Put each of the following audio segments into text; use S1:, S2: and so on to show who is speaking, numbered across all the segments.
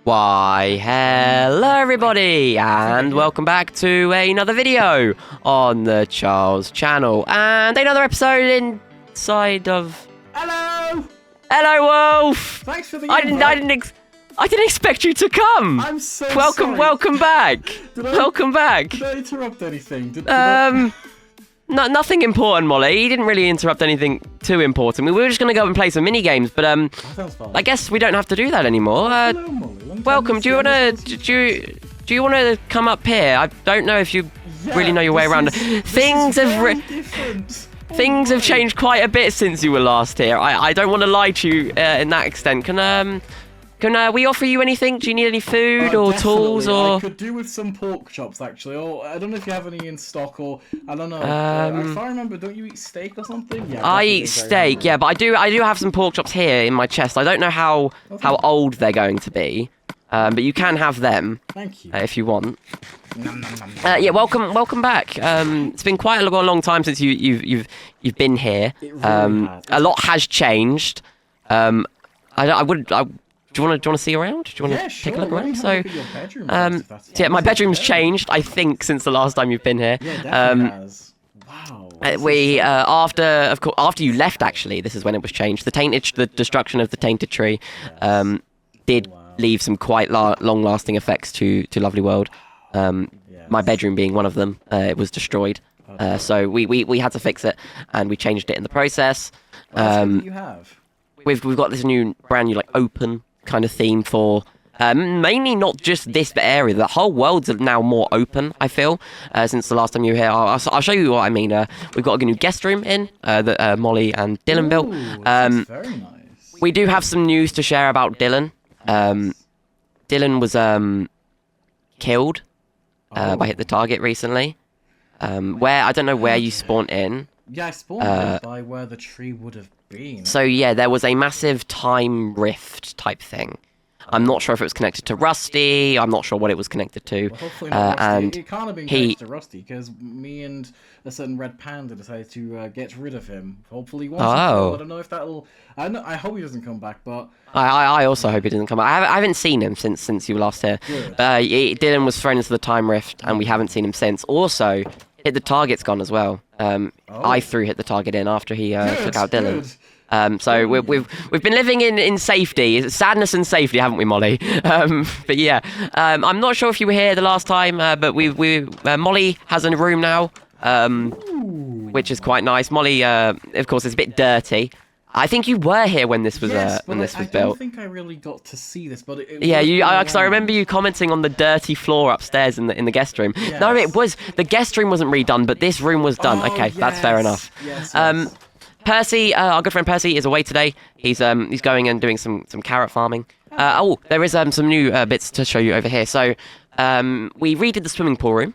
S1: Why, hello everybody, and welcome back to another video on the Charles channel, and another episode inside of...
S2: Hello!
S1: Hello, Wolf!
S2: Thanks for the
S1: I
S2: invite.
S1: didn't expect you to come!
S2: I'm so
S1: Welcome back! Welcome back!
S2: Did I interrupt anything?
S1: Nothing important, Molly. He didn't really interrupt anything too important. We were just going to go and play some mini games, but
S2: That sounds fun.
S1: I guess we don't have to do that anymore.
S2: Hello, Molly. Long time
S1: Welcome.
S2: no
S1: Do you wanna
S2: see.
S1: do you wanna come up here? I don't know if you really know your way around. Things have changed quite a bit since you were last here. I don't want to lie to you in that extent. Can we offer you anything? Do you need any food or tools or?
S2: I could do with some pork chops actually. Or I don't know if you have any in stock or I don't know. If I remember, don't you eat steak or something? Yeah.
S1: I eat steak, yeah, but I do have some pork chops here in my chest. I don't know how old they're going to be, but you can have them.
S2: Thank you.
S1: If you want.
S2: Nom, nom, nom, nom.
S1: Yeah, welcome back. It's been quite a long time since you've been here.
S2: It really has.
S1: A lot has changed. Do you want to see around? Do you want to take a look around? So, my bedroom's changed, I think, since the last time you've been here.
S2: Yeah, definitely has. Wow.
S1: After you left, actually, this is when it was changed. The destruction of the tainted tree, did leave some quite long-lasting effects to Lovely World. My bedroom being one of them. It was destroyed. So we had to fix it, and we changed it in the process.
S2: What do you have?
S1: We've got this brand new open kind of theme for mainly not just this area. The whole world's now more open, I feel, since the last time you were here. I'll show you what I mean. We've got a new guest room in that Molly and Dylan built.
S2: That's very nice.
S1: We do have some news to share about Dylan. Dylan was killed by Hit the Target recently. Where I don't know where you spawned in.
S2: Yeah, I spawned by where the tree would have been.
S1: So yeah, there was a massive time rift type thing. I'm not sure if it was connected to Rusty. I'm not sure what it was connected to.
S2: Well, hopefully not Rusty.
S1: And
S2: it can't have been connected to Rusty because me and a certain red panda decided to get rid of him. Hopefully once. I don't know if that'll. I hope he doesn't come back, but
S1: I also hope he doesn't come back. I haven't seen him since you were last here.
S2: Good.
S1: Dylan was thrown into the time rift, and we haven't seen him since. Also, Hit the Target's gone as well. I threw Hit the Target in after he took out Dylan.
S2: Good.
S1: So we've been living in safety, sadness and safety, haven't we, Molly? But yeah, I'm not sure if you were here the last time, but Molly has a room now, which is quite nice. Molly, of course, is a bit dirty. I think you were here when this was
S2: Yes,
S1: when this was
S2: I
S1: built.
S2: don't think I really got to see this, but it
S1: Yeah,
S2: was
S1: because I remember you commenting on the dirty floor upstairs in the guest room.
S2: Yes.
S1: No, the guest room wasn't redone, but this room was done.
S2: Oh,
S1: Okay, that's fair enough.
S2: Yes.
S1: Percy, our good friend Percy, is away today. He's going and doing some carrot farming. There is some new bits to show you over here. So we redid the swimming pool room.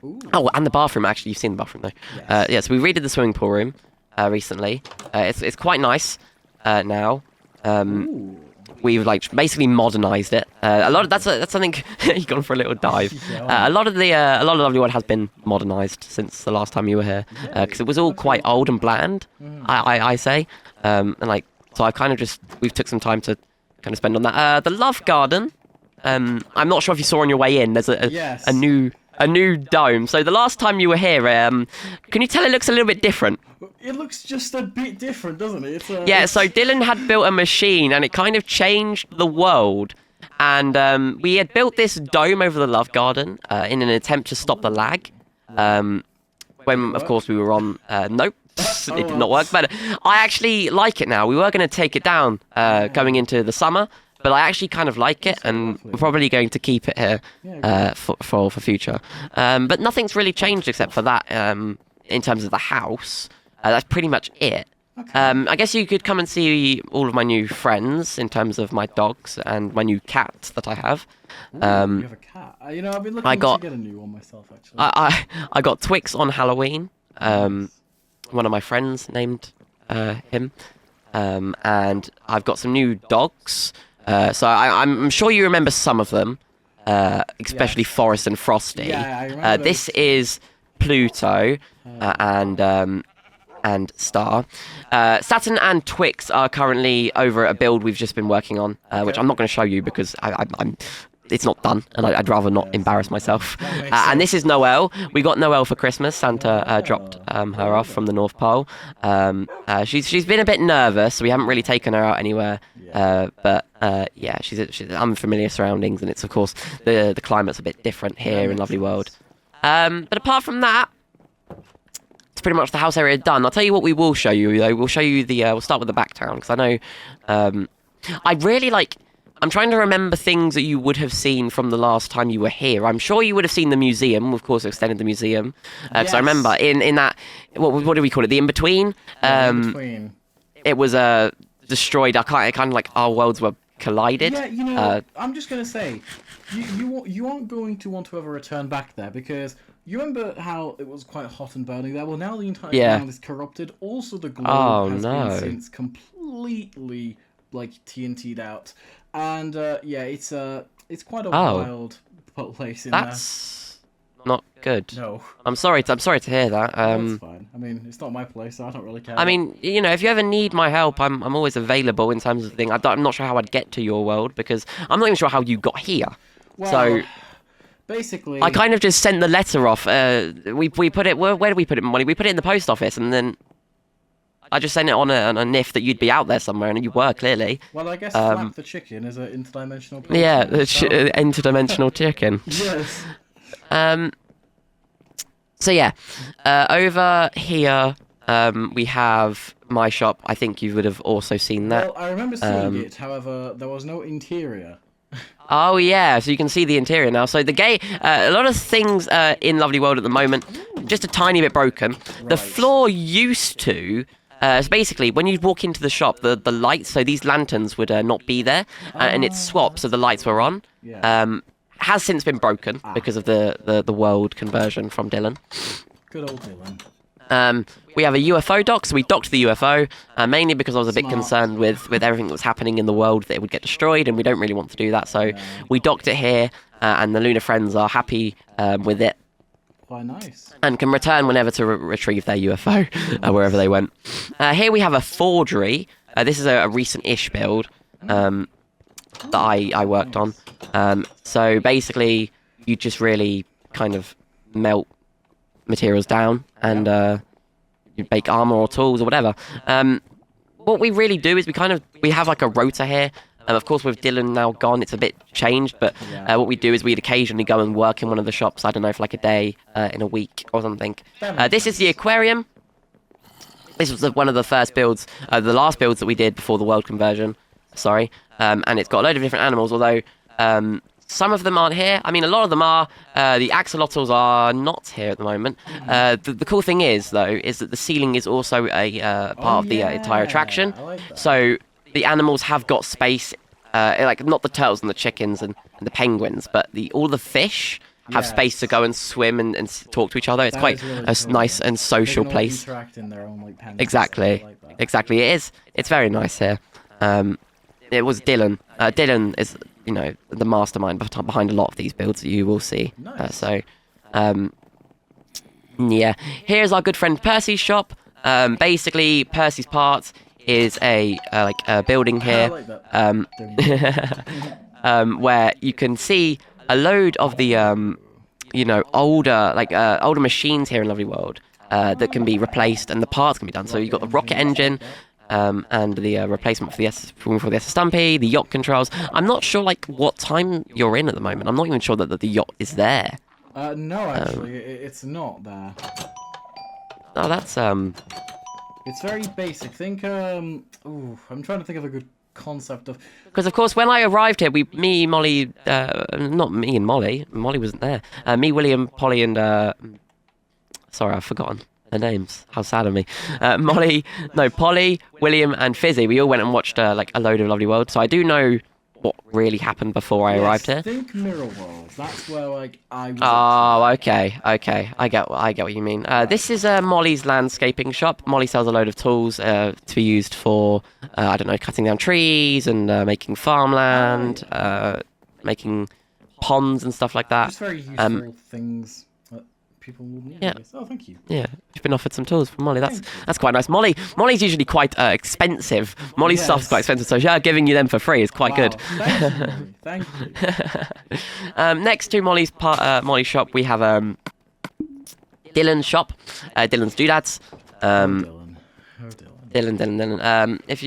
S2: Ooh.
S1: Oh, and the bathroom. Actually, you've seen the bathroom though.
S2: Yes.
S1: So we redid the swimming pool room recently. It's quite nice now.
S2: Ooh.
S1: We've basically modernized it. A lot of that's something you've gone for a little dive.
S2: Yeah.
S1: A lot of Lovely World has been modernized since the last time you were here, because it was all quite old and bland. I say, and so I kind of we've took some time to kind of spend on that. The love garden. I'm not sure if you saw on your way in. There's a new dome. So the last time you were here, can you tell it looks a little bit different?
S2: It looks just a bit different, doesn't it?
S1: Yeah, so Dylan had built a machine, and it kind of changed the world. And we had built this dome over the love garden in an attempt to stop the lag. When, of course, we were on... Nope, it did not work. But I actually like it now. We were going to take it down going into the summer, but I actually kind of like it, and we're probably going to keep it here for future. But nothing's really changed except for that in terms of the house. That's pretty much it.
S2: Okay.
S1: I guess you could come and see all of my new friends in terms of my dogs and my new cat that I have.
S2: You have a cat. I've been looking to get a new one myself, actually.
S1: I got Twix on Halloween. One of my friends named him. And I've got some new dogs. So I'm sure you remember some of them, especially Forrest and Frosty.
S2: Yeah, I remember
S1: this is Pluto, and and Star. Saturn and Twix are currently over at a build we've just been working on, which I'm not going to show you because I'm it's not done, and I'd rather not embarrass myself. And this is Noelle. We got Noelle for Christmas. Santa dropped her off from the North Pole. She's been a bit nervous, so we haven't really taken her out anywhere. But yeah, she's unfamiliar surroundings, and it's of course the climate's a bit different here in Lovely World. But apart from that, it's pretty much the house area done. I'll tell you what we will show you though. We'll show you we'll start with the back town because I know I really like. I'm trying to remember things that you would have seen from the last time you were here. I'm sure you would have seen the museum. Of course, extended the museum. Because I remember in that, what do we call it? The in-between?
S2: In-between.
S1: It was destroyed. Kind of like our worlds were collided.
S2: Yeah, you know, I'm just going to say, you aren't going to want to ever return back there because you remember how it was quite hot and burning there? Well, now the entire ground is corrupted. Also, the globe has been since completely, like, TNT'd out. And yeah, it's quite a wild place in there.
S1: That's not good.
S2: No.
S1: I'm sorry to hear that.
S2: That's fine. I mean, it's not my place, so I don't really care.
S1: I mean, you know, if you ever need my help, I'm always available in terms of the thing. I'm not sure how I'd get to your world because I'm not even sure how you got here.
S2: Well,
S1: so
S2: basically,
S1: I kind of just sent the letter off. We put it. Where did we put it, Molly? We put it in the post office, and then I just sent it on a NIF that you'd be out there somewhere, and you were clearly.
S2: Well, I guess Flap the chicken is an interdimensional person.
S1: Yeah, the interdimensional chicken.
S2: Yes.
S1: So yeah, over here we have my shop. I think you would have also seen that.
S2: Well, I remember seeing it. However, there was no interior.
S1: Oh yeah, so you can see the interior now. So the a lot of things in Lovely World at the moment, just a tiny bit broken. Right. The floor used to. So basically, when you walk into the shop, the lights, so these lanterns would not be there, and it swapped, so the lights were on. Yeah. Has since been broken because of the world conversion from Dylan.
S2: Good old Dylan.
S1: We have a UFO dock, so we docked the UFO, mainly because I was a bit concerned with everything that was happening in the world, that it would get destroyed, and we don't really want to do that, so we docked it here, and the Lunar Friends are happy with it.
S2: Quite nice. And
S1: can return whenever to retrieve their UFO, wherever they went. Here we have a forgery. This is a recent-ish build that I worked on. So basically, you just really kind of melt materials down and you make armor or tools or whatever. What we really do is we have like a rotor here. Of course, with Dylan now gone, it's a bit changed, but what we do is we'd occasionally go and work in one of the shops, I don't know, for like a day in a week or something. This is the aquarium. This was one of the first builds, the last builds that we did before the world conversion, sorry. And it's got a load of different animals, although some of them aren't here. I mean, a lot of them are. The axolotls are not here at the moment. The cool thing is, though, is that the ceiling is also a part of the entire attraction.
S2: Like that.
S1: So the animals have got space, like not the turtles and the chickens and the penguins, but all the fish have space to go and swim and talk to each other. It's quite really a nice and social place.
S2: Interact in their own, like,
S1: exactly,
S2: like
S1: exactly. It is. It's very nice here. It was Dylan. Dylan is, you know, the mastermind behind a lot of these builds that you will see.
S2: Nice.
S1: Yeah. Here's our good friend Percy's shop. Basically, Percy's Parts is a building here, where you can see a load of the older machines here in Lovely World that can be replaced and the parts can be done. So you've got the rocket engine. And the replacement for the Stampy, the yacht controls. I'm not sure what time you're in at the moment. I'm not even sure that the yacht is there.
S2: No, actually, it's not there.
S1: Oh, that's
S2: It's very basic. Think I'm trying to think of a good concept of.
S1: Because of course, when I arrived here, me, Molly, not me and Molly. Molly wasn't there. Me, William, Polly, and sorry, I've forgotten their names. How sad of me. Polly, William, and Fizzy. We all went and watched a load of Lovely World. So I do know what really happened before I arrived here.
S2: Think Mirror Worlds. That's where I was.
S1: Oh, okay. I get what you mean. This is Molly's landscaping shop. Molly sells a load of tools to be used for I don't know, cutting down trees and making farmland, making ponds and stuff like that.
S2: Just very useful things that people will need.
S1: Yeah.
S2: This. Oh, thank you.
S1: Yeah, you've been offered some tools from Molly. That's quite nice. Molly's usually quite expensive. Molly's stuff's quite expensive, so yeah, giving you them for free is quite good.
S2: Thank you, Molly. Thank you.
S1: Next to Molly's shop, we have Dylan's shop. Dylan's doodads.
S2: Dylan. Oh, Dylan.
S1: Dylan. If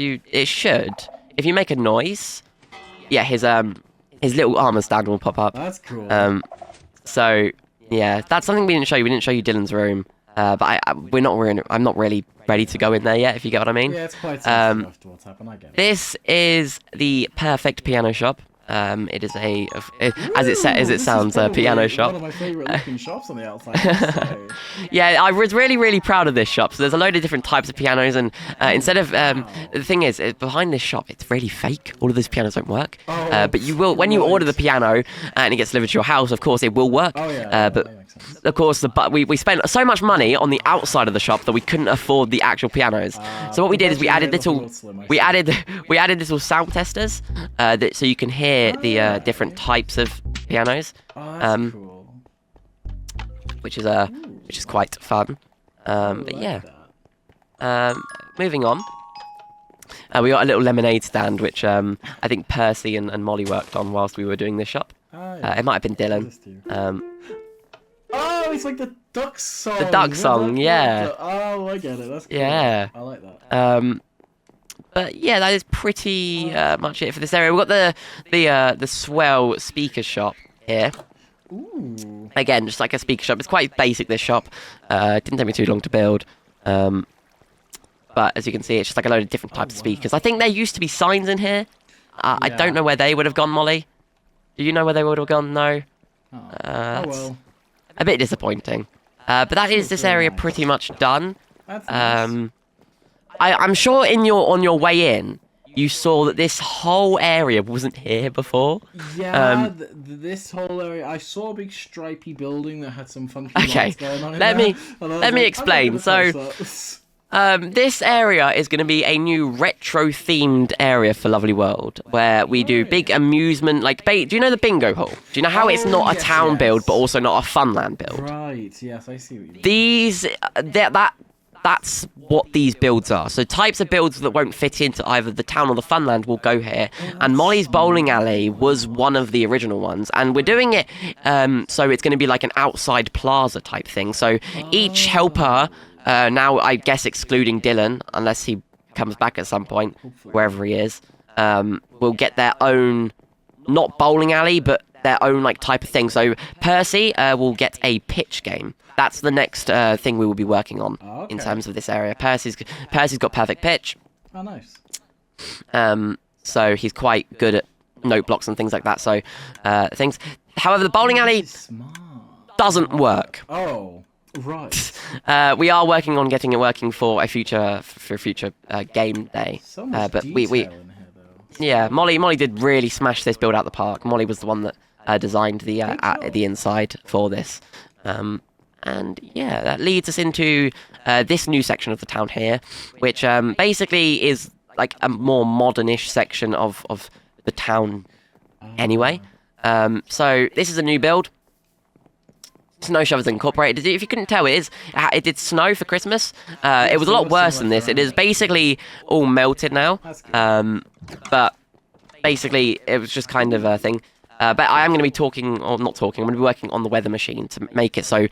S1: you make a noise, yeah, his little armor stand will pop up.
S2: That's cool.
S1: So yeah, that's something we didn't show you. We didn't show you Dylan's room, but I'm not really ready to go in there yet. If you get what I mean.
S2: Yeah, it's quite sensitive after what's happened. I get it.
S1: This is the perfect piano shop. It is as it sounds, a piano shop.
S2: One of my favorite looking shops on the outside.
S1: Yeah, I was really proud of this shop. So there's a load of different types of pianos, and instead of the thing is behind this shop, it's really fake. All of these pianos don't work. But you will when you order the piano and it gets delivered to your house. Of course, it will work.
S2: Oh yeah.
S1: But of course, we spent so much money on the outside of the shop that we couldn't afford the actual pianos. So what we did is we added little sound testers so you can hear the different types of pianos.
S2: Oh, that's cool.
S1: Which is quite fun. But yeah. Moving on. We got a little lemonade stand, which I think Percy and Molly worked on whilst we were doing this shop. It might have been Dylan.
S2: Oh, it's like the duck song.
S1: The duck song, yeah.
S2: Oh, I get it. That's cool.
S1: Yeah.
S2: I like that.
S1: But yeah, that is pretty much it for this area. We've got the swell speaker shop here.
S2: Ooh.
S1: Again, just like a speaker shop. It's quite basic, this shop. Didn't take me too long to build. But as you can see, it's just like a load of different types of speakers. I think there used to be signs in here. I don't know where they would have gone, Molly. Do you know where they would have gone? No.
S2: Well.
S1: A bit disappointing. But that is this area pretty much done.
S2: That's nice.
S1: I'm sure on your way in, you saw that this whole area wasn't here before.
S2: Yeah, this whole area. I saw a big stripy building that had some funky lights going on in
S1: let
S2: there.
S1: me explain. So, this area is going to be a new retro-themed area for Lovely World, where we do big amusement. Do you know the bingo hall? Do you know how it's not a town build, but also not a Funland build?
S2: Right. Yes, I see what you mean.
S1: That's what these builds are. So types of builds that won't fit into either the town or the Funland will go here. And Molly's bowling alley was one of the original ones. And we're doing it so it's going to be like an outside plaza type thing. So each helper, now I guess excluding Dylan, unless he comes back at some point, wherever he is, will get their own, not bowling alley, but their own type of thing. So Percy will get a pitch game. That's the next thing we will be working on in terms of this area. Percy's got perfect pitch.
S2: Oh, nice.
S1: So he's quite good at note blocks and things like that. So things. However, the bowling alley doesn't work.
S2: Oh, right.
S1: We are working on getting it working for a future game day.
S2: So much
S1: but
S2: detail in here, though.
S1: Yeah, Molly did really smash this build out the park. Molly was the one that designed the inside for this. And yeah, that leads us into this new section of the town here, which basically is like a more modernish section of the town anyway. So this is a new build. Snow shovels incorporated. If you couldn't tell, it did snow for Christmas. It was a lot worse than this. It is basically all melted now. But basically, it was just kind of a thing. But I am going to be talking, or not talking, I'm going to be working on the weather machine to make it so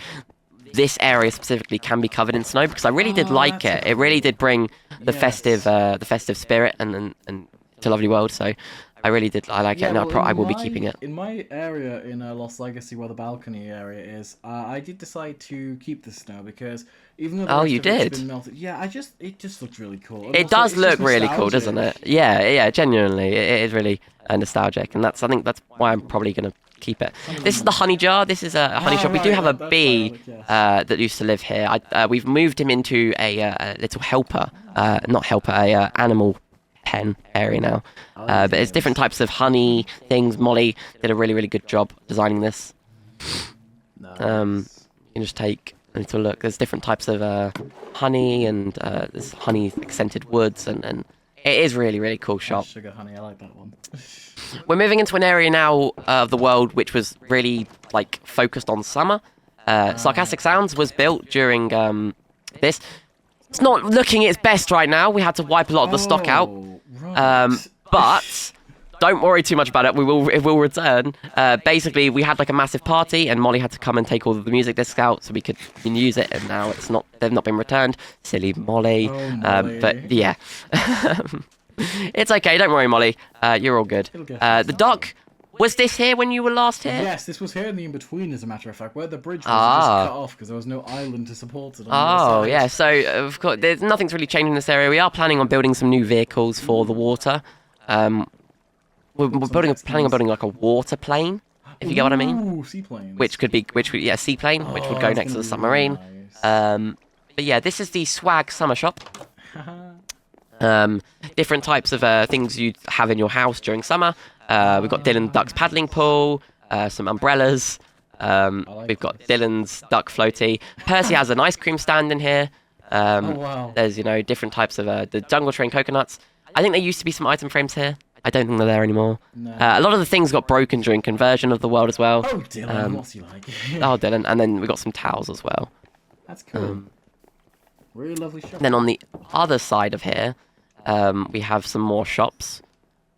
S1: this area specifically can be covered in snow, because I really did like it. It really did bring the festive spirit and to Lovely World. So I really did. I like it, and I will be keeping it.
S2: In my area in Lost Legacy, where the balcony area is, I did decide to keep the snow because even though the rest of it's been melted, it just looked really cool. And
S1: it
S2: also,
S1: does look really cool, doesn't it? Yeah, genuinely, it is really nostalgic, and I think that's why I'm probably gonna keep it. This is the honey jar. This is a honey shop. We do have a bee that used to live here. We've moved him into a little helper, animal pen area now. But there's different types of honey things. Molly did a really good job designing this.
S2: Nice.
S1: You can just take a little look. There's different types of honey, and there's honey scented woods, and it is really cool shop.
S2: Sugar honey, I like that one.
S1: We're moving into an area now of the world which was really focused on summer. Sarcastic Sounds was built during this. It's not looking its best right now. We had to wipe a lot of the stock out.
S2: Right.
S1: But don't worry too much about it. It will return. Basically, we had like a massive party, and Molly had to come and take all of the music discs out so we could use it. And now they've not been returned. Silly Molly.
S2: Molly.
S1: But yeah, it's okay. Don't worry, Molly. You're all good. The dock. Was this here when you were last here?
S2: Yes, this was here in the in-between, as a matter of fact, where the bridge was just cut off because there was no island to support it on the other side.
S1: Yeah. So, of course, nothing's really changed in this area. We are planning on building some new vehicles for the water. We're planning on building like a water plane, if you get what I mean.
S2: Ooh, seaplanes.
S1: Seaplane, which would go next to the submarine.
S2: Nice.
S1: But yeah, this is the Swag Summer Shop. Different types of things you'd have in your house during summer. We've got Dylan Duck's paddling pool, some umbrellas. We've got Dylan's duck floaty. Percy has an ice cream stand in here.
S2: Wow.
S1: There's, different types of the jungle train coconuts. I think there used to be some item frames here. I don't think they're there anymore.
S2: No.
S1: A lot of the things got broken during conversion of the world as well.
S2: Oh, Dylan, what's he like?
S1: Oh, Dylan. And then we got some towels as well.
S2: That's cool. Really lovely shop.
S1: Then on the other side of here, we have some more shops.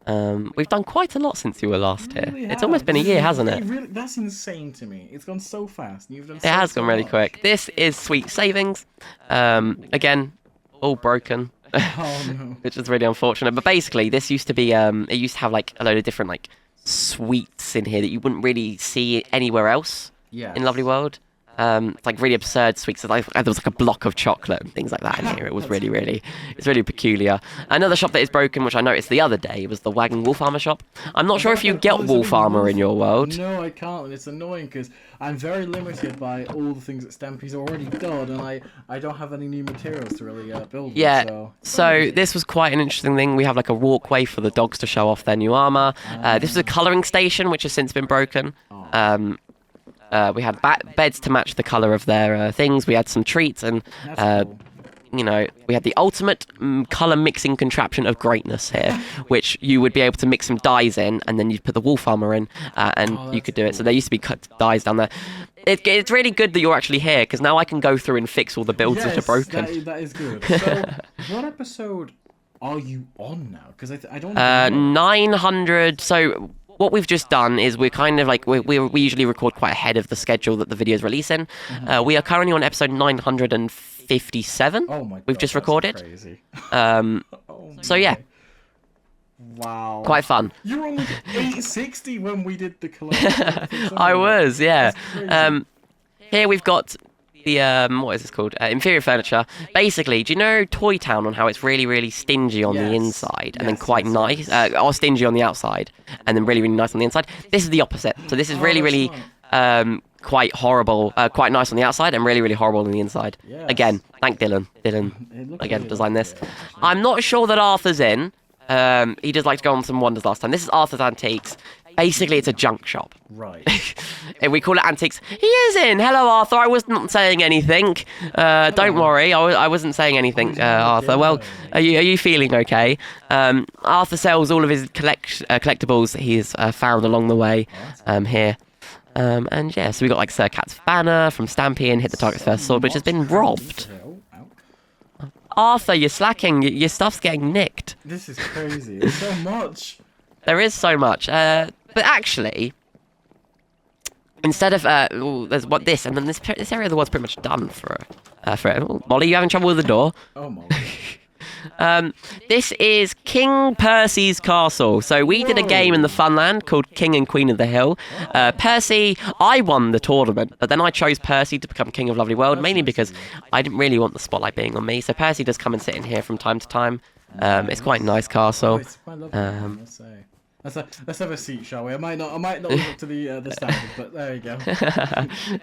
S1: We've done quite a lot since you were last here.
S2: Really
S1: It's almost been a year, hasn't it?
S2: Really, that's insane to me. It's gone so fast. You've done
S1: It has gone really quick. This is Sweet Savings. Again, all broken.
S2: Oh no.
S1: Which is really unfortunate. But basically, this used to be, it used to have like a load of different like sweets in here that you wouldn't really see anywhere else in Lovely World. It's like really absurd sweets. There was like a block of chocolate and things like that in here. It was it's really peculiar. Another shop that is broken, which I noticed the other day, was the Wagon Wolf Armor shop. I'm not sure if you get wolf armor in your world.
S2: No, I can't, and it's annoying because I'm very limited by all the things that Stampy's already done, and I don't have any new materials to really build.
S1: Yeah.
S2: With,
S1: So this was quite an interesting thing. We have like a walkway for the dogs to show off their new armor. This is a colouring station, which has since been broken. We had beds to match the colour of their things. We had some treats, and
S2: cool.
S1: We had the ultimate colour mixing contraption of greatness here, which you would be able to mix some dyes in, and then you'd put the wolf armour in, and you could do it. So there used to be cut dyes down there. It's really good that you're actually here, because now I can go through and fix all the builds that are broken.
S2: That is good. So, what episode are you on now? Because I don't know.
S1: 900. So what we've just done is we're kind of like we usually record quite ahead of the schedule that the videos release in. We are currently on episode 957.
S2: Oh my God,
S1: we've just recorded.
S2: Crazy.
S1: So yeah.
S2: Wow.
S1: Quite fun.
S2: You were on like 860 when we did the collection.
S1: I was, yeah.
S2: That's crazy.
S1: Here we've got the what is this called? Inferior furniture. Basically, do you know Toy Town on how it's really, really stingy on the inside and then quite nice, or stingy on the outside and then really, really nice on the inside? This is the opposite. So this is really, really quite horrible, quite nice on the outside and really, really horrible on the inside.
S2: Yes.
S1: Again, thank Dylan. Dylan again designed this. I'm not sure that Arthur's in. He does like to go on some wonders last time. This is Arthur's Antiques. Basically, it's a junk shop.
S2: Right.
S1: And we call it Antiques. He is in. Hello, Arthur. I was not saying anything. Don't worry. I wasn't saying anything, Arthur. Well, are you feeling okay? Arthur sells all of his collectibles that he's found along the way here. And yeah, so we got like Sir Cat's banner from Stampy and Hit the Target's First Sword, which has been robbed. Arthur, you're slacking. Your stuff's getting nicked.
S2: This is crazy. There's so much.
S1: There is so much. But actually, instead of there's this, and then this area of the world's pretty much done for it. Oh, Molly, you having trouble with the door?
S2: Oh, Molly.
S1: This is King Percy's castle. So we did a game in the Funland called King and Queen of the Hill. Percy, I won the tournament, but then I chose Percy to become King of Lovely World, mainly because I didn't really want the spotlight being on me. So Percy does come and sit in here from time to time. It's quite a nice castle.
S2: It's quite lovely, let's say. Let's have a seat, shall we? I might not live up to the standard, but there you go.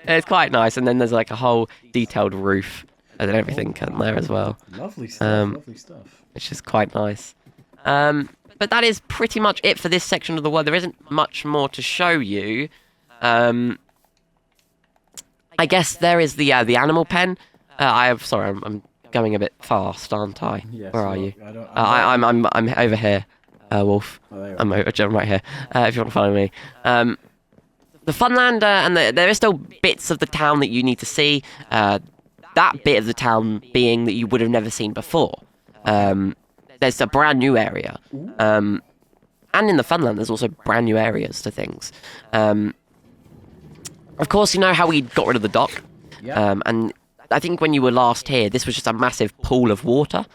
S1: It's quite nice, and then there's like a whole detailed roof and everything in there as well.
S2: Lovely stuff. Lovely stuff.
S1: Which is quite nice. But that is pretty much it for this section of the world. There isn't much more to show you. I guess there is the animal pen. Sorry, I'm going a bit fast, aren't I?
S2: Yes,
S1: where are you?
S2: I'm
S1: I'm over here, Wolf.
S2: Oh,
S1: I'm right here. If you want to follow me. the Funland, and there are still bits of the town that you need to see. That bit of the town being that you would have never seen before. There's a brand new area. And in the Funland, there's also brand new areas to things. Of course, you know how we got rid of the dock?
S2: Yeah.
S1: And I think when you were last here, this was just a massive pool of water.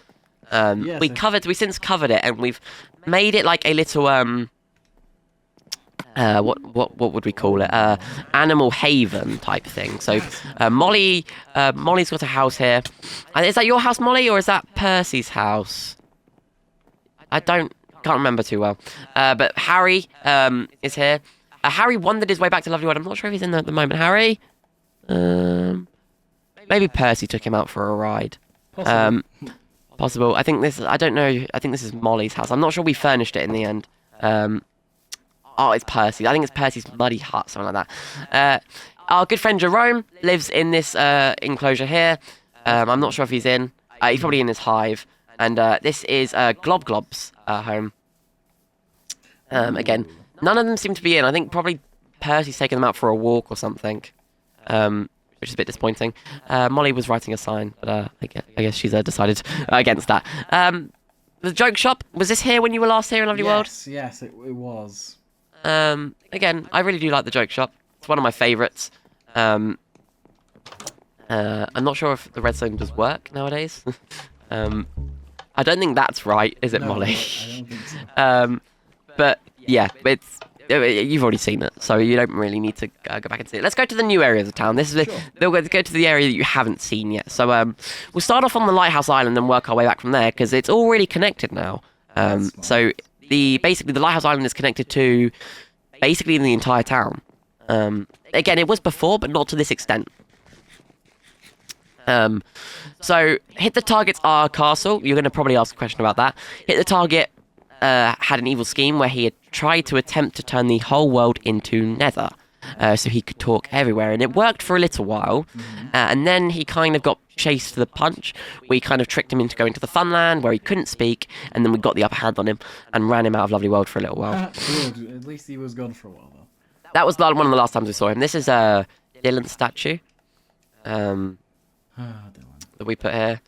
S2: Yes,
S1: We since covered it, and we've made it like a little, what would we call it? Animal haven type thing. So, Molly's got a house here. And is that your house, Molly, or is that Percy's house? Can't remember too well. But Harry is here. Harry wandered his way back to Lovely World. I'm not sure if he's in there at the moment. Harry? Maybe Percy took him out for a ride. Possible. I don't know. I think this is Molly's house. I'm not sure we furnished it in the end. Oh, it's Percy. I think it's Percy's muddy hut, something like that. Our good friend Jerome lives in this enclosure here. I'm not sure if he's in. He's probably in his hive. And this is Glob Glob's home. Again, none of them seem to be in. I think probably Percy's taken them out for a walk or something, which is a bit disappointing. Molly was writing a sign, but I guess she's decided against that. The joke shop, was this here when you were last here in Lovely World?
S2: Yes, it was.
S1: Again, I really do like the joke shop. It's one of my favourites. I'm not sure if the redstone does work nowadays. I don't think that's right, is it,
S2: No,
S1: Molly?
S2: I don't think so.
S1: But yeah, you've already seen it, so you don't really need to go back and see it. Let's go to the new areas of town. We'll go to the area that you haven't seen yet. So we'll start off on the Lighthouse Island and work our way back from there, because it's all really connected now. So basically the Lighthouse Island is connected to basically the entire town. Again, it was before, but not to this extent. So hit the target's our castle. You're going to probably ask a question about that. Hit the target had an evil scheme where he had tried to attempt to turn the whole world into Nether, so he could talk everywhere, and it worked for a little while. And then he kind of got chased to the punch. We kind of tricked him into going to the Funland where he couldn't speak, and then we got the upper hand on him and ran him out of Lovely World for a little while.
S2: Good. At least he was gone for a while, though.
S1: That was one of the last times we saw him. This is Dylan's statue.
S2: Dylan.
S1: That we put here.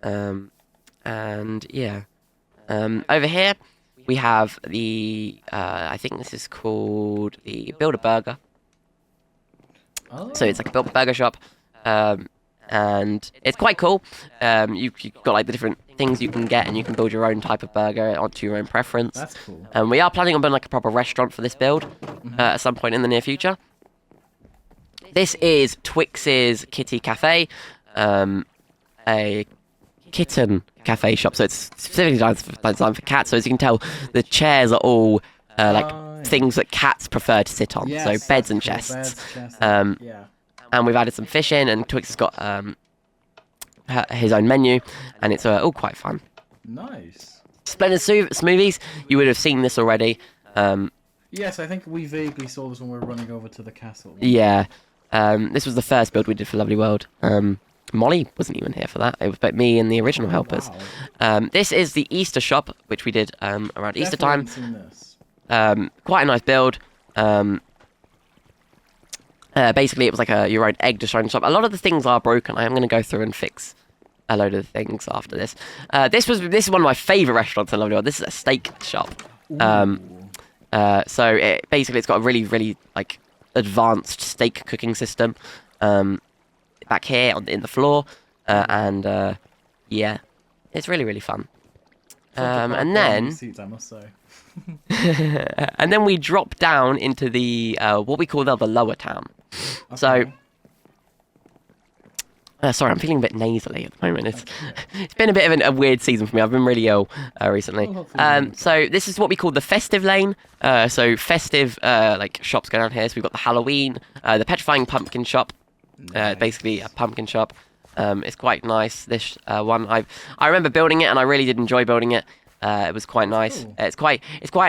S1: And yeah. Over here we have the I think this is called the Build-A-Burger.
S2: Oh.
S1: So it's like a Build-A-Burger shop. And it's quite cool. You've got like the different things you can get, and you can build your own type of burger onto your own preference.
S2: That's cool.
S1: And we are planning on building like a proper restaurant for this build at some point in the near future. This is Twix's Kitty Cafe, a kitten cafe shop. So it's specifically designed for cats. So as you can tell, the chairs are all things that cats prefer to sit on.
S2: Yes,
S1: so beds and
S2: cool.
S1: chests.
S2: Beds, chests. Yeah.
S1: And we've added some fish in, and Twix has got his own menu, and it's all quite fun.
S2: Nice.
S1: Splendid smoothies. You would have seen this already.
S2: Yes, I think we vaguely saw this when we were running over to the castle.
S1: Yeah. This was the first build we did for Lovely World. Molly wasn't even here for that. It was but me and the original helpers.
S2: Wow.
S1: This is the Easter shop, which we did around Easter time.
S2: Seen this.
S1: Quite a nice build. Basically, it was like your own egg destroying shop. A lot of the things are broken. I am going to go through and fix a load of things after this. This is one of my favourite restaurants in Lovely World. This is a steak shop. So it's got a really, really like advanced steak cooking system. Back here in the floor, and yeah, it's really, really fun. And then
S2: Seats, I must say.
S1: and then we drop down into the what we call the lower town.
S2: Okay.
S1: So sorry, I'm feeling a bit nasally at the moment. It's been a bit of a weird season for me. I've been really ill recently. So this is what we call the Festive lane. So Festive like shops go down here. So we've got the Halloween, the Petrifying Pumpkin shop. Basically a pumpkin shop. It's quite nice. This one, I remember building it, and I really did enjoy building it. It was quite nice.
S2: Cool.
S1: It's quite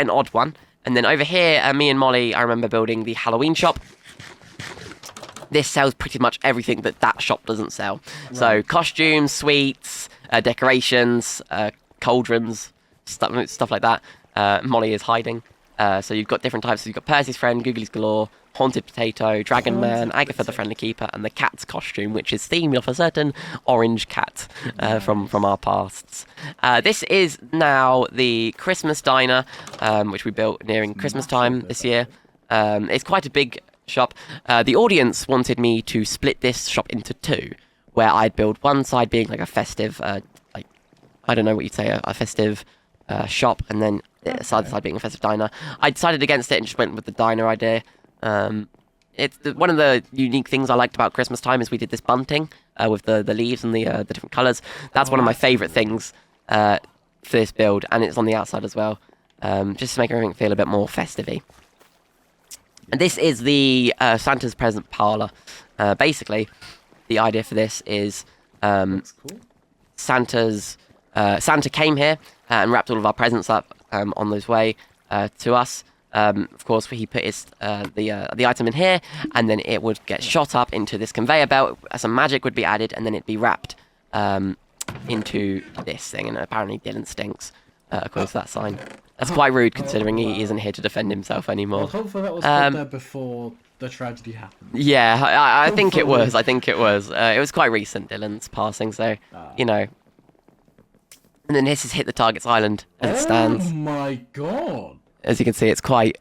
S1: an odd one. And then over here, me and Molly, I remember building the Halloween shop. This sells pretty much everything that shop doesn't sell. Right. So costumes, sweets, decorations, cauldrons, stuff like that. Molly is hiding. So you've got different types. So you've got Percy's friend, Googly's Galore, Haunted Potato, Dragon Man, Agatha the Friendly Keeper, and the cat's costume, which is themed off a certain orange cat from our pasts. This is now the Christmas diner, which we built nearing Christmas time this year. It's quite a big shop. The audience wanted me to split this shop into two, where I'd build one side being like a festive, like I don't know what you'd say, a festive shop, and then the other side being a festive diner. I decided against it and just went with the diner idea. It's one of the unique things I liked about Christmas time is we did this bunting with the leaves and the different colours. That's one of my favourite things for this build, and it's on the outside as well, just to make everything feel a bit more festive-y. And this is the Santa's present parlour. Basically, the idea for this is
S2: Looks cool.
S1: Santa came here and wrapped all of our presents up on his way to us. Of course, he put the item in here, and then it would get shot up into this conveyor belt. Some magic would be added, and then it'd be wrapped into this thing. And apparently, Dylan stinks, according to that sign. That's quite rude, considering he isn't here to defend himself anymore.
S2: Well, hopefully that was put there before the tragedy happened.
S1: Yeah, I think it was. I think it was. It was quite recent, Dylan's passing, so you know. And then this has hit the target's island as it stands.
S2: Oh my god!
S1: As you can see, it's quite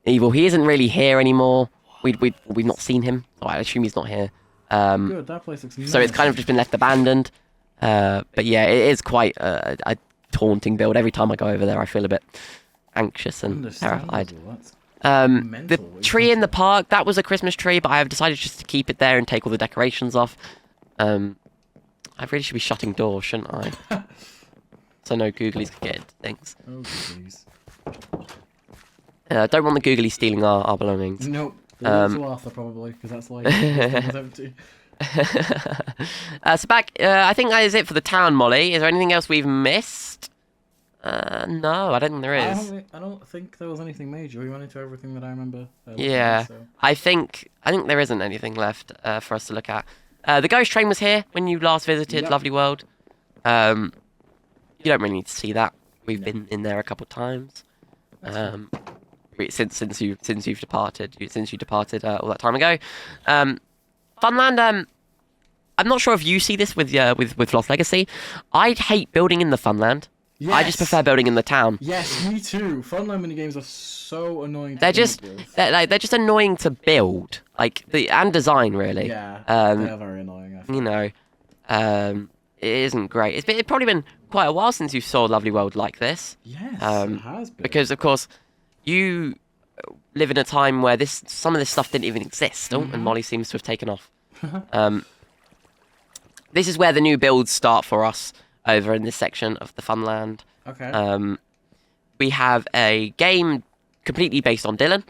S1: evil. He isn't really here anymore. We've not seen him. So I assume he's not here.
S2: Good, that place looks nice.
S1: So it's kind of just been left abandoned. But yeah, it is quite a taunting build. Every time I go over there, I feel a bit anxious and terrified. The tree in the park, that was a Christmas tree, but I have decided just to keep it there and take all the decorations off. I really should be shutting doors, shouldn't I? So no googlies can get into things.
S2: Oh, please.
S1: Don't want the googly stealing our belongings.
S2: Nope. To Arthur, probably, because that's like empty.
S1: So back, I think that is it for the town, Molly. Is there anything else we've missed? No, I don't think there is.
S2: I don't think there was anything major. We went into everything that I remember.
S1: Yeah,
S2: so.
S1: I think there isn't anything left for us to look at. The ghost train was here when you last visited Lovely World. You don't really need to see that. We've been in there a couple of times. Since you've departed, all that time ago. Funland. I'm not sure if you see this with Lost Legacy. I'd hate building in the Funland. Yes. I just prefer building in the town.
S2: Yes, me too. Funland minigames are so annoying.
S1: They're just annoying to build, and design really.
S2: Yeah, they are very annoying. I
S1: think. It isn't great. It's probably been quite a while since you saw Lovely World like this.
S2: Yes, it has been.
S1: Because of course, you live in a time where some of this stuff didn't even exist, and Molly seems to have taken off. This is where the new builds start for us over in this section of the Funland.
S2: Okay.
S1: We have a game completely based on Dylan,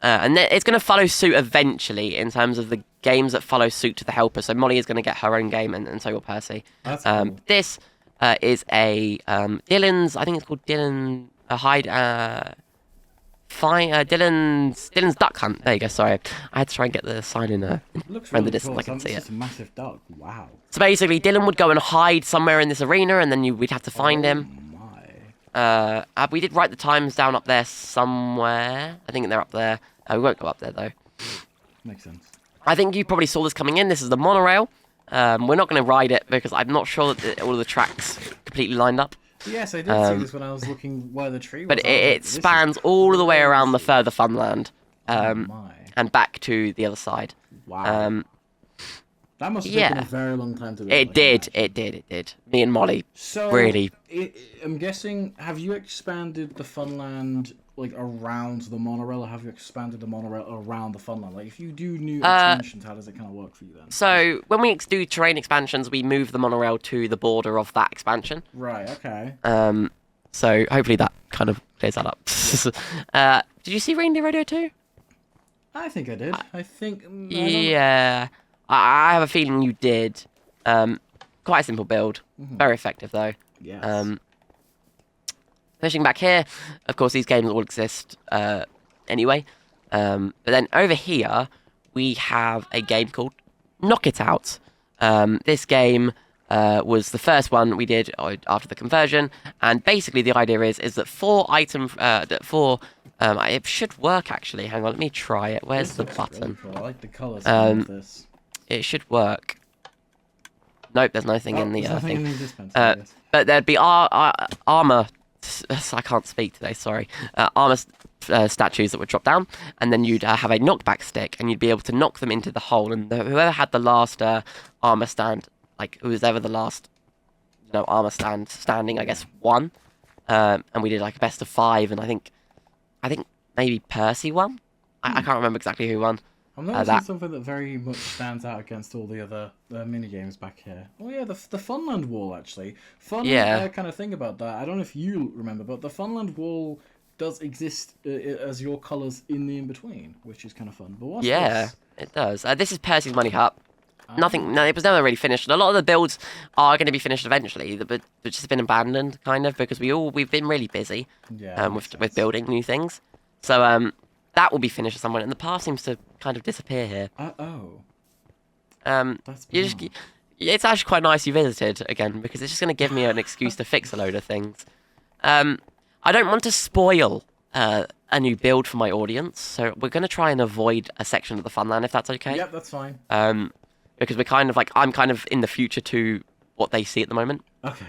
S1: and it's going to follow suit eventually in terms of the games that follow suit to the helper. So Molly is going to get her own game, and so will Percy.
S2: That's cool.
S1: This is a Dylan's. I think it's called Dylan Dylan's Duck Hunt. There you go. Sorry, I had to try and get the sign in from the distance. I can see it.
S2: It's a massive duck. Wow.
S1: So basically, Dylan would go and hide somewhere in this arena, and then we'd have to find him. We did write the times down up there somewhere. I think they're up there. We won't go up there though.
S2: Makes sense.
S1: I think you probably saw this coming in. This is the monorail. We're not going to ride it because I'm not sure that all of the tracks completely lined up.
S2: Yes, I did see this when I was looking where the tree was.
S1: But it spans all the way around the further Funland, and back to the other side.
S2: Wow. That must have taken a very long time to do.
S1: It did. Me and Molly really.
S2: I'm guessing, have you expanded the Funland around the monorail, or have you expanded the monorail around the Funland? If you do new expansions, how does it kind of work for you then?
S1: So when we do terrain expansions, we move the monorail to the border of that expansion.
S2: Right. Okay.
S1: So hopefully that kind of clears that up. Did you see Reindeer Radio 2?
S2: I think I did. I think.
S1: Yeah. I have a feeling you did. Quite a simple build. Very effective, though.
S2: Yes.
S1: Finishing back here, of course, these games all exist anyway. But then over here, we have a game called Knock It Out. This game was the first one we did after the conversion. And basically, the idea is that four It should work actually. Hang on, let me try it. Where's the
S2: Really
S1: button?
S2: cool. I like the colours of this.
S1: It should work. Nope, there's nothing in the
S2: there's nothing
S1: thing.
S2: in the dispenser, I guess.
S1: But there'd be armor. I can't speak today. Sorry. Armor statues that would drop down, and then you'd have a knockback stick, and you'd be able to knock them into the hole. And whoever had the last armor stand, like who was ever the last, armor stand standing, I guess won. And we did like a best of 5, and I think maybe Percy won. I can't remember exactly who won.
S2: I'm noticing something that very much stands out against all the other mini games back here. Oh yeah, the Funland wall actually. Fun kind of thing about that. I don't know if you remember, but the Funland wall does exist as your colours in the in-between, which is kind of fun. But what's this?
S1: It does. This is Percy's money hut. No, it was never really finished. A lot of the builds are going to be finished eventually, but just been abandoned, kind of, because we've been really busy with building new things. So that will be finished at some point, and the path seems to kind of disappear here.
S2: That's
S1: it's actually quite nice you visited again, because it's just going to give me an excuse to fix a load of things. I don't want to spoil a new build for my audience, so we're going to try and avoid a section of the Funland, if that's okay.
S2: Yep, that's fine.
S1: Because we're kind of I'm kind of in the future to what they see at the moment.
S2: Okay.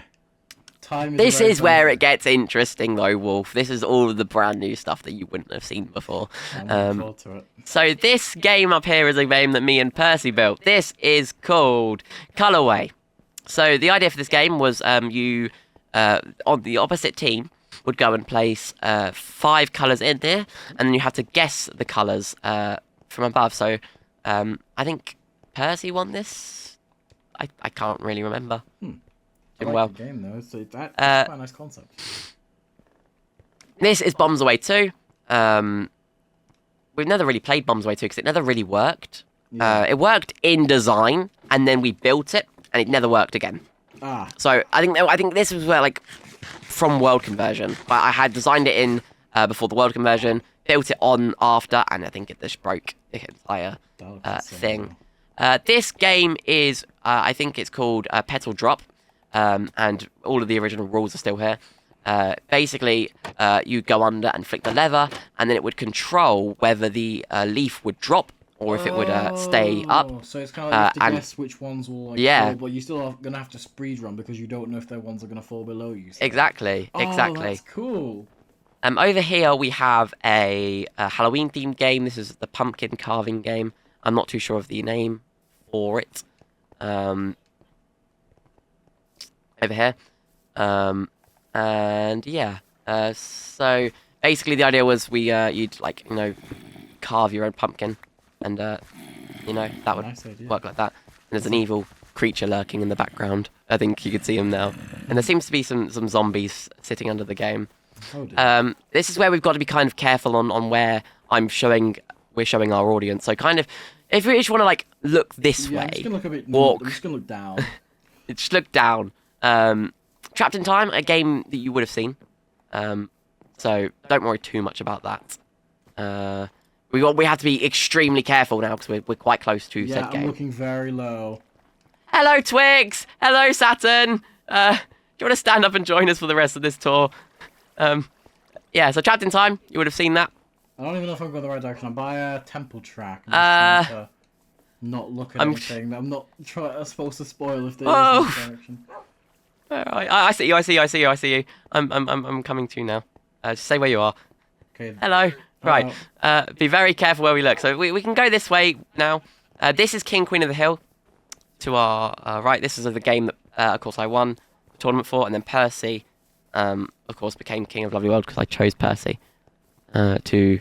S1: This is where it gets interesting, though, Wolf. This is all of the brand new stuff that you wouldn't have seen before.
S2: I'm looking forward to it.
S1: So this game up here is a game that me and Percy built. This is called Colorway. So the idea for this game was you, on the opposite team, would go and place 5 colours in there, and then you have to guess the colours from above. So I think Percy won this. I can't really remember.
S2: I like
S1: well.
S2: the game though. It's quite a nice concept.
S1: This is Bombs Away 2. We've never really played Bombs Away 2 because it never really worked.
S2: Yeah.
S1: It worked in design, and then we built it, and it never worked again. So I think this was where, like, from world conversion. I had designed it in before the world conversion, built it on after, and I think it just broke the entire thing. This game is, I think it's called Petal Drop. And all of the original rules are still here. Basically, you go under and flick the lever, and then it would control whether the leaf would drop or if it would stay up.
S2: So it's kind of like you have to guess which ones will fall, but you still are going to have to speed run because you don't know if their ones are going to fall below you. So.
S1: Exactly.
S2: Oh, that's cool.
S1: Over here we have a Halloween-themed game. This is the pumpkin carving game. I'm not too sure of the name for it. Over here, and yeah, so basically the idea was you'd carve your own pumpkin, and that would work like that. And there's an evil creature lurking in the background. I think you could see him now, and there seems to be some zombies sitting under the game. This is where we've got to be kind of careful on where we're showing our audience. So kind of, if we just want to look this way,
S2: I'm just gonna look a bit.
S1: Walk.
S2: I'm just gonna look down.
S1: Just look down. Trapped in Time, a game that you would have seen. So don't worry too much about that. We have to be extremely careful now because we're quite close to said game.
S2: I'm looking very low.
S1: Hello, Twigs. Hello, Saturn. Do you want to stand up and join us for the rest of this tour? Yeah. So Trapped in Time, you would have seen that.
S2: I don't even know if I'm going the right direction. I'm by a temple track. I'm just trying to not look at anything. I'm not supposed to spoil if there is no direction.
S1: I see you. I'm coming to you now. Just say where you are.
S2: Okay.
S1: Hello. Right. Be very careful where we look. So we can go this way now. This is King Queen of the Hill. To our right, this is the game that, of course, I won the tournament for, and then Percy, of course, became King of Lovely World because I chose Percy to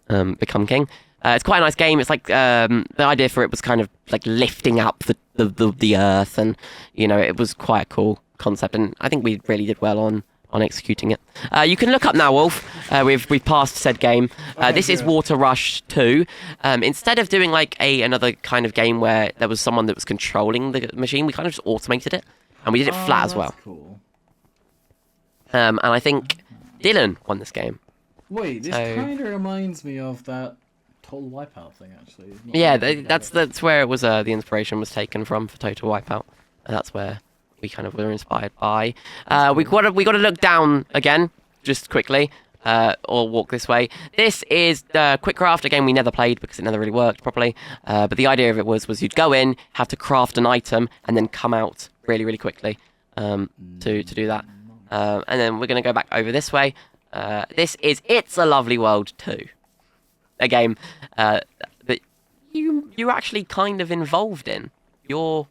S1: become king. It's quite a nice game. It's like the idea for it was kind of like lifting up the earth, and it was quite a cool concept, and I think we really did well on executing it. You can look up now, Wolf. We've passed said game. This is Water Rush 2. Instead of doing another kind of game where there was someone that was controlling the machine, we kind of just automated it, and we did it flat as well.
S2: Cool.
S1: And I think Dylan won this game.
S2: Wait, this kind of reminds me of that Total Wipeout thing, actually.
S1: Yeah, that's where it was. The inspiration was taken from for Total Wipeout, and that's where we kind of were inspired by. We got to look down again, just quickly. or walk this way. This is quick craft. Again, we never played because it never really worked properly. But the idea of it was you'd go in, have to craft an item, and then come out really, really quickly to do that. And then we're going to go back over this way. This is It's a Lovely World 2. A game that you're actually kind of involved in. You're,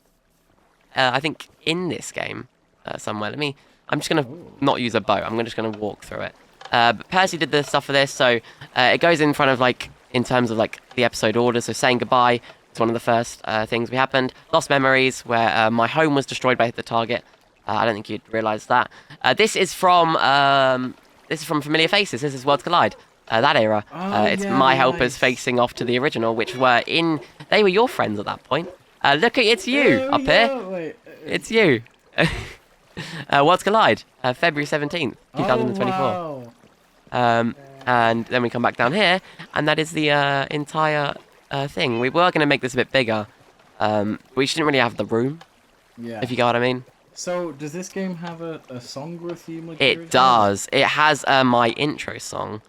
S1: I think, in this game somewhere. I'm just going to not use a boat. I'm just going to walk through it. But Percy did the stuff for this, so it goes in front of, like, in terms of, like, the episode order. So saying goodbye is one of the first things we happened. Lost Memories, where my home was destroyed by the target. I don't think you'd realise that. This is from Familiar Faces. This is Worlds Collide. That era. It's my helpers facing off to the original, which they were your friends at that point. Look, it's you up here.
S2: Wait,
S1: it's you. Worlds Collide, February 17th, 2024.
S2: Oh, wow.
S1: And then we come back down here, and that is the entire thing. We were going to make this a bit bigger. We just didn't really have the room, if you get what I mean.
S2: So, does this game have a song or a theme? Like
S1: It does. It has my intro song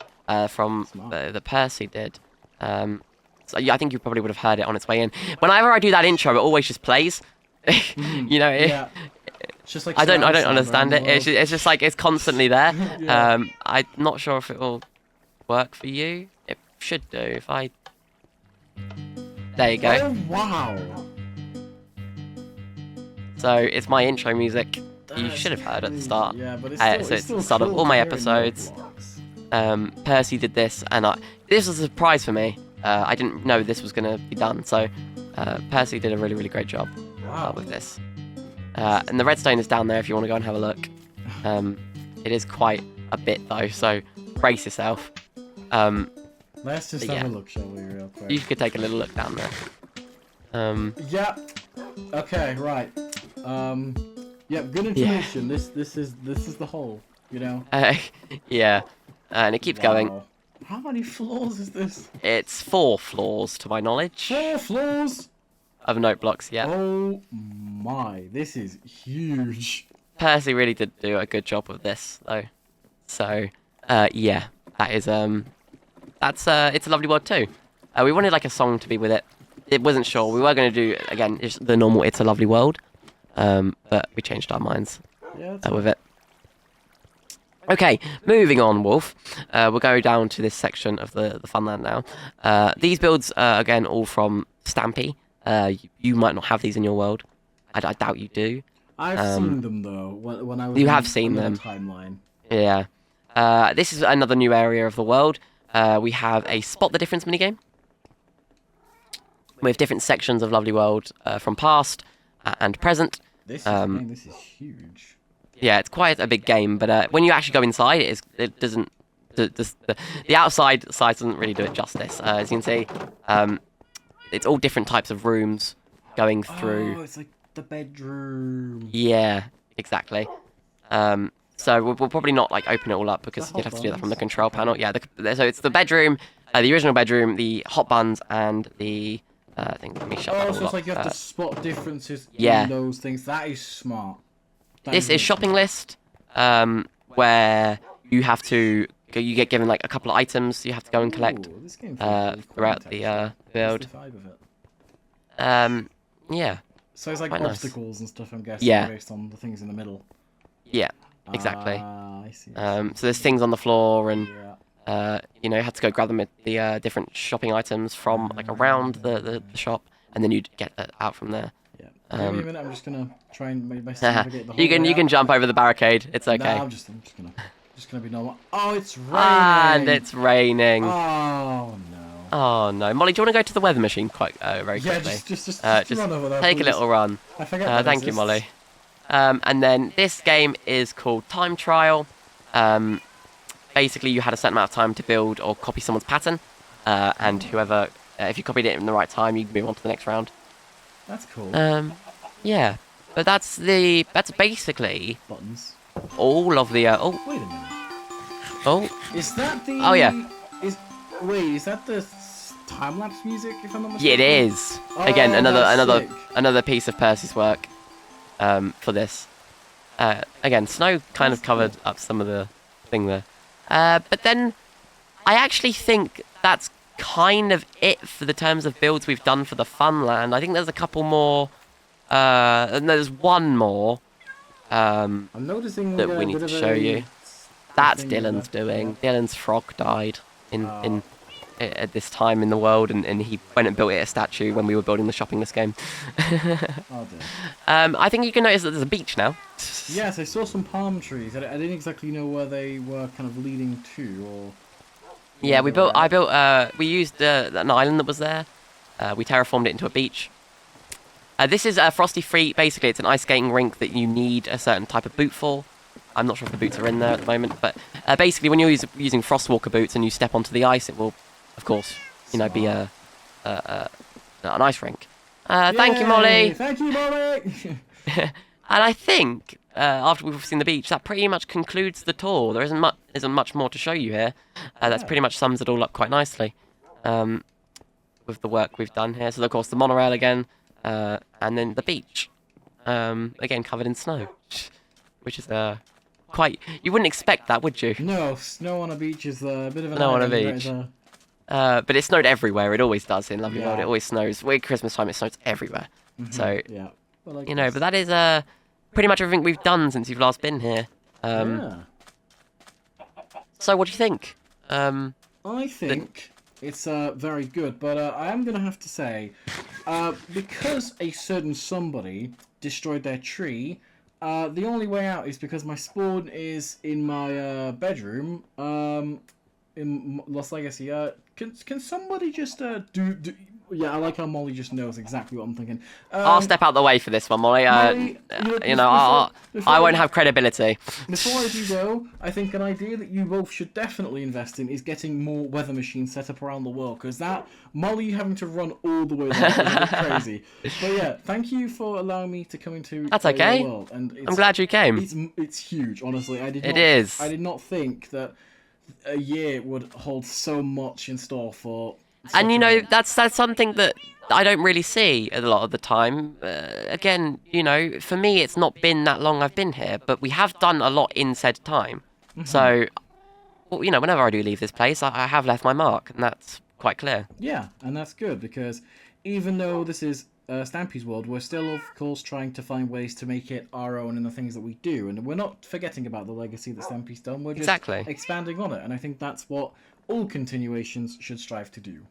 S1: from the Percy did. So yeah, I think you probably would have heard it on its way in. Whenever I do that intro, it always just plays. You know,
S2: it's just like
S1: I don't understand it. It's just like it's constantly there.
S2: Yeah.
S1: I'm not sure if it will work for you. It should do. If I, there you go.
S2: Oh wow!
S1: So it's my intro music. You should have heard at the start.
S2: Yeah, but
S1: it's the start of all my episodes. Percy did this, and this was a surprise for me. I didn't know this was going to be done, so Percy did a really, really great job with this. And the redstone is down there if you want to go and have a look. It is quite a bit though, so brace yourself.
S2: Let's just have a look, shall we, real quick?
S1: You could take a little look down there.
S2: Yeah. Okay. Right. Yeah. Good information.
S1: Yeah.
S2: This is the hole. You know.
S1: Yeah. And it keeps going.
S2: How many floors is this?
S1: It's 4 floors to my knowledge.
S2: 4 floors.
S1: Of note blocks, yeah.
S2: Oh my, this is huge.
S1: Percy really did do a good job with this, though. So, yeah, that is it's a lovely world too. We wanted like a song to be with it. It wasn't sure. We were going to do again just the normal "It's a Lovely World," but we changed our minds with it. Okay, moving on, Wolf. We'll go down to this section of the Funland now. These builds are again all from Stampy. You might not have these in your world. I doubt you do.
S2: I've seen them though. When I was
S1: you have seen them.
S2: Timeline.
S1: Yeah. This is another new area of the world. We have a spot the difference minigame with different sections of Lovely World from past and present.
S2: This is huge.
S1: Yeah, it's quite a big game, but when you actually go inside, it doesn't. The outside side doesn't really do it justice. As you can see, it's all different types of rooms going through.
S2: Oh, it's like the bedroom.
S1: Yeah, exactly. So we'll probably not like open it all up because you'd have to do that from the control panel. Yeah, so it's the bedroom, the original bedroom, the hot buns, and the thing. Let me shut that all
S2: so it's
S1: up.
S2: like you have to spot differences in those things. That is smart.
S1: This is shopping list, where you have to. You get given like a couple of items you have to go and collect throughout the build. Yeah.
S2: So it's like
S1: quite
S2: obstacles and stuff, I'm guessing, based on the things in the middle.
S1: Yeah, exactly.
S2: I see.
S1: So there's things on the floor, and you know, you have to go grab them at the different shopping items from like around the shop, and then you get out from there.
S2: Give me a minute. I'm just gonna try and make myself navigate the whole
S1: you can jump over the barricade. It's okay.
S2: No, I'm just gonna be normal. Oh, it's raining.
S1: And it's raining.
S2: Oh no.
S1: Oh no, Molly, do you want to go to the weather machine quite very quickly?
S2: Just
S1: run
S2: over there,
S1: take
S2: please.
S1: a little run.
S2: I forget.
S1: Thank you, Molly. And then this game is called Time Trial. Basically, you had a certain amount of time to build or copy someone's pattern, and whoever, if you copied it in the right time, you can move on to the next round.
S2: That's cool.
S1: Yeah, but that's basically
S2: buttons.
S1: All of the. Oh,
S2: wait a minute.
S1: Oh.
S2: Is that the?
S1: Oh yeah.
S2: Is that the time-lapse music? If I'm not mistaken.
S1: Yeah, it is.
S2: Oh,
S1: Again,
S2: sick.
S1: another piece of Percy's work. For this. Again, snow kind of covered up some of the thing there. But then I actually think that's kind of it for the terms of builds we've done for the Funland. I think there's a couple more. There's one more.
S2: I'm noticing
S1: that we need to show you. That's Dylan's doing. Yeah. Dylan's frog died at this time in the world, and he went and built it a statue when we were building the shopping list game.
S2: Oh dear.
S1: I think you can notice that there's a beach now.
S2: Yes, I saw some palm trees. I didn't exactly know where they were kind of leading to, or...
S1: Yeah, we used an island that was there. We terraformed it into a beach. This is a frosty free. Basically, it's an ice skating rink that you need a certain type of boot for. I'm not sure if the boots are in there at the moment, but basically, when you're using frostwalker boots and you step onto the ice, it will, of course, be an ice rink. Thank you, Molly.
S2: Thank you, Molly.
S1: And I think after we've seen the beach, that pretty much concludes the tour. There isn't much more to show you here. That's pretty much sums it all up quite nicely with the work we've done here. So, of course, the monorail again, and then the beach, again covered in snow, which is quite... You wouldn't expect that, would you?
S2: No, snow on a beach is a bit of an...
S1: Snow on a beach. But it snowed everywhere. It always does in Lovely World. It always snows. We're Christmas time, it snows everywhere. So,
S2: well,
S1: but that is pretty much everything we've done since you've last been here. So what do you think?
S2: I think it's very good, but I am going to have to say, because a certain somebody destroyed their tree, the only way out is because my spawn is in my bedroom in Lost Legacy. Can somebody just do... Yeah, I like how Molly just knows exactly what I'm thinking.
S1: I'll step out the way for this one, Molly. I won't have credibility.
S2: Before I do go, I think an idea that you both should definitely invest in is getting more weather machines set up around the world, because that Molly having to run all the way there is a bit crazy. But yeah, thank you for allowing me to come into
S1: That's okay.
S2: your world. And
S1: I'm glad you came.
S2: It's huge, honestly. I did not think that a year would hold so much in store for...
S1: And that's something that I don't really see a lot of the time. Again, for me, it's not been that long I've been here, but we have done a lot in said time. So, whenever I do leave this place, I have left my mark, and that's quite clear.
S2: Yeah, and that's good, because even though this is Stampy's world, we're still, of course, trying to find ways to make it our own in the things that we do, and we're not forgetting about the legacy that Stampy's done. We're just expanding on it, and I think that's what all continuations should strive to do.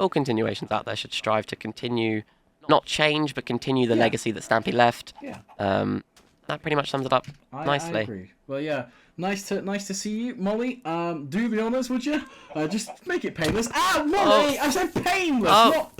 S1: All continuations out there should strive to continue, not change, but continue the legacy that Stampy left.
S2: Yeah.
S1: That pretty much sums it up nicely.
S2: I agree. Well, yeah, nice to see you, Molly. Do the honours, would you? Just make it painless. Ah, Molly! I said painless, not